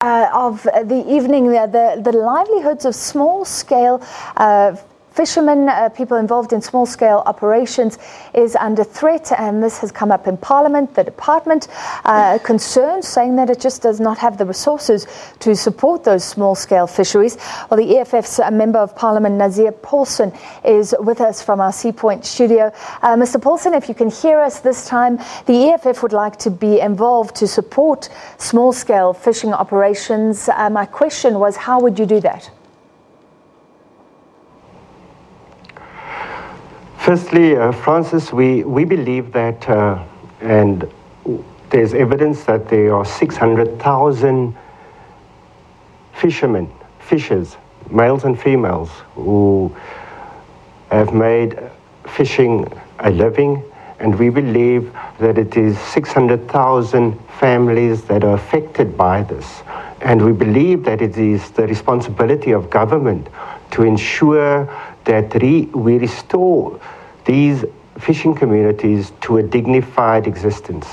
Of the evening, the livelihoods of small-scale fishermen, people involved in small-scale operations, is under threat, and this has come up in Parliament. The department concerned, saying that it just does not have the resources to support those small-scale fisheries. Well, the EFF's Member of Parliament, Nazir Paulsen, is with us from our Sea Point studio. Mr. Paulsen, if you can hear us this time, the EFF would like to be involved to support small-scale fishing operations. My question was, how would you do that? Firstly, Francis, we believe that, and there's evidence that there are 600,000 fishers, males and females, who have made fishing a living, and we believe that it is 600,000 families that are affected by this. And we believe that it is the responsibility of government to ensure that we restore these fishing communities to a dignified existence.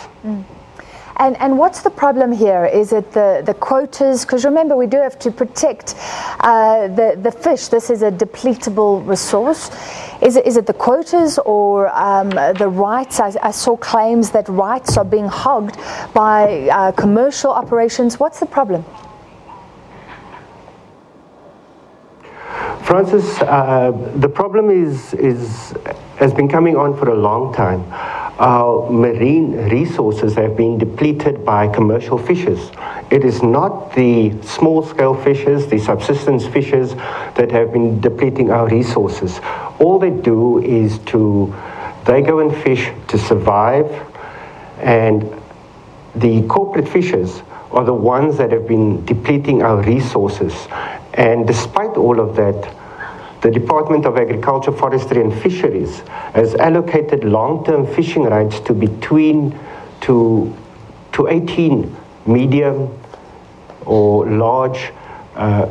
And what's the problem here? Is it the quotas? Because remember, we do have to protect the fish. This is a depletable resource. Is it the quotas or the rights? I saw claims that rights are being hogged by commercial operations. What's the problem? Francis, the problem has been coming on for a long time. Our marine resources have been depleted by commercial fishers. It is not the small-scale fishers, the subsistence fishers, that have been depleting our resources. All they do is they go and fish to survive, and the corporate fishers are the ones that have been depleting our resources. And despite all of that, the Department of Agriculture, Forestry and Fisheries has allocated long-term fishing rights to between 18 medium or large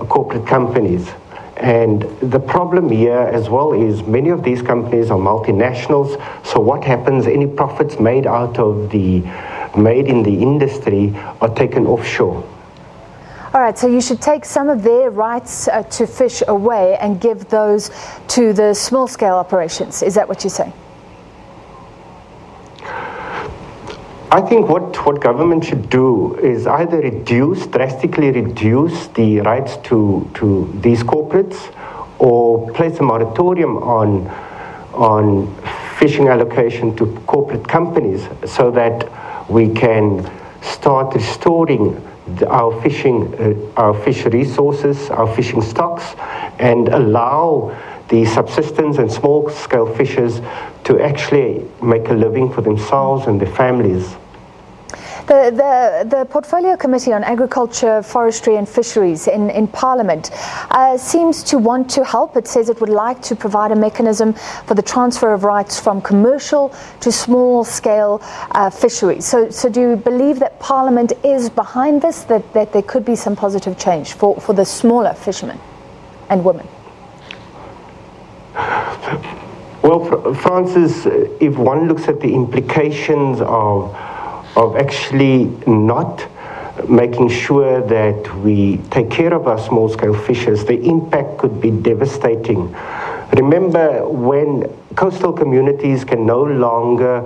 corporate companies. And the problem here as well is many of these companies are multinationals. So what happens? Any profits made in the industry are taken offshore. All right, so you should take some of their rights to fish away and give those to the small-scale operations. Is that what you're saying? I think what government should do is either drastically reduce the rights to these corporates, or place a moratorium on fishing allocation to corporate companies, so that we can start restoring our fish resources, our fishing stocks, and allow the subsistence and small-scale fishers to actually make a living for themselves and their families. The Portfolio Committee on Agriculture, Forestry and Fisheries in Parliament seems to want to help. It says it would like to provide a mechanism for the transfer of rights from commercial to small-scale fisheries. So do you believe that Parliament is behind this, that there could be some positive change for the smaller fishermen and women? Well, Francis, if one looks at the implications of actually not making sure that we take care of our small-scale fishers, the impact could be devastating. Remember, when coastal communities can no longer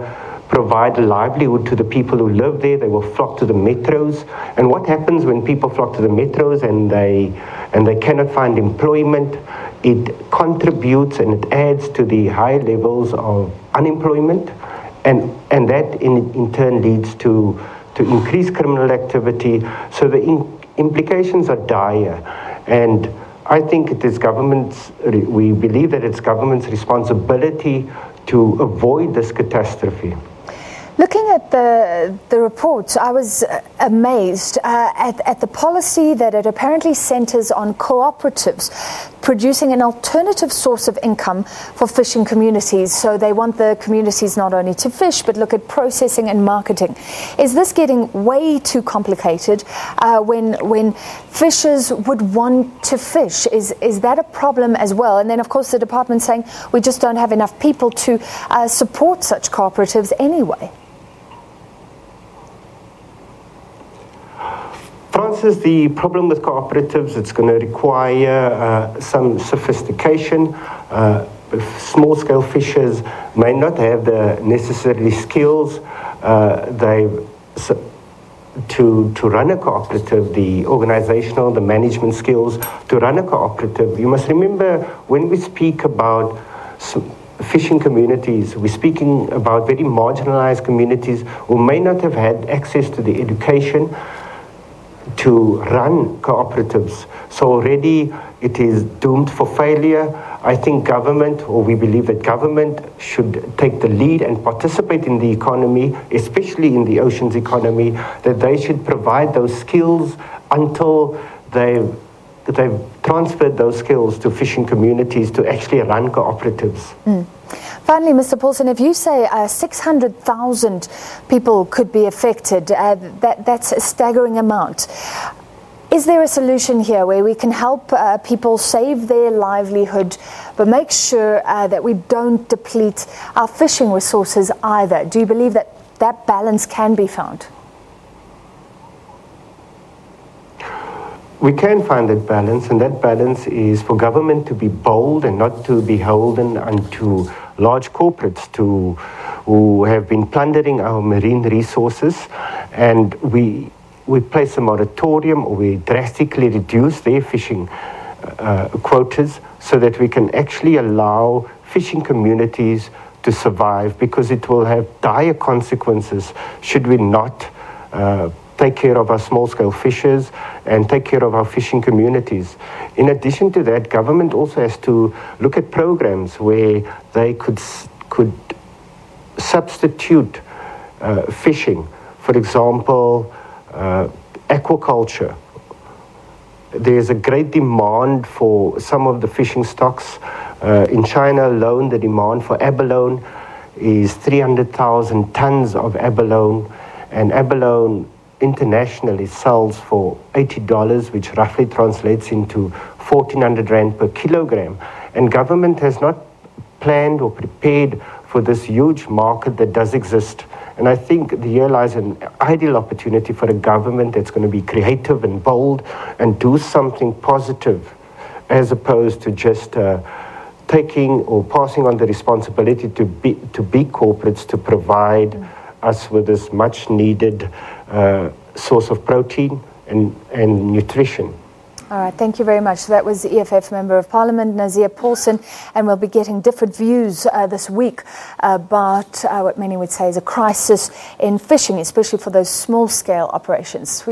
provide a livelihood to the people who live there, they will flock to the metros. And what happens when people flock to the metros and they cannot find employment? It contributes and it adds to the high levels of unemployment. And that in turn leads to increased criminal activity. So the implications are dire. And I think it is we believe that it's government's responsibility to avoid this catastrophe. Looking at the reports, I was amazed at the policy that it apparently centres on cooperatives producing an alternative source of income for fishing communities. So they want the communities not only to fish, but look at processing and marketing. Is this getting way too complicated when fishers would want to fish? Is that a problem as well? And then, of course, the department saying we just don't have enough people to support such cooperatives anyway. Francis, the problem with cooperatives, it's going to require some sophistication. Small-scale fishers may not have the necessary skills to run a cooperative, the organizational, the management skills to run a cooperative. You must remember, when we speak about fishing communities, we're speaking about very marginalized communities who may not have had access to the education to run cooperatives. So already it is doomed for failure. I think government, or we believe that government should take the lead and participate in the economy, especially in the oceans economy, that they should provide those skills until they've transferred those skills to fishing communities to actually run cooperatives. Finally, Mr. Paulsen, if you say 600,000 people could be affected, that's a staggering amount. Is there a solution here where we can help people save their livelihood, but make sure that we don't deplete our fishing resources either? Do you believe that that balance can be found? We can find that balance, and that balance is for government to be bold and not to be beholden unto large corporates who have been plundering our marine resources, and we place a moratorium, or we drastically reduce their fishing quotas so that we can actually allow fishing communities to survive, because it will have dire consequences should we not take care of our small-scale fishers and take care of our fishing communities. In addition to that, government also has to look at programs where they could substitute fishing. For example, aquaculture. There's a great demand for some of the fishing stocks. In China alone, the demand for abalone is 300,000 tons of abalone, and abalone internationally sells for $80, which roughly translates into 1,400 Rand per kilogram. And government has not planned or prepared for this huge market that does exist. And I think here lies an ideal opportunity for a government that's going to be creative and bold and do something positive, as opposed to just taking or passing on the responsibility to big corporates to provide us with this much needed source of protein and nutrition. All right, thank you very much. That was the EFF Member of Parliament, Nazir Paulsen, and we'll be getting different views this week about what many would say is a crisis in fishing, especially for those small-scale operations.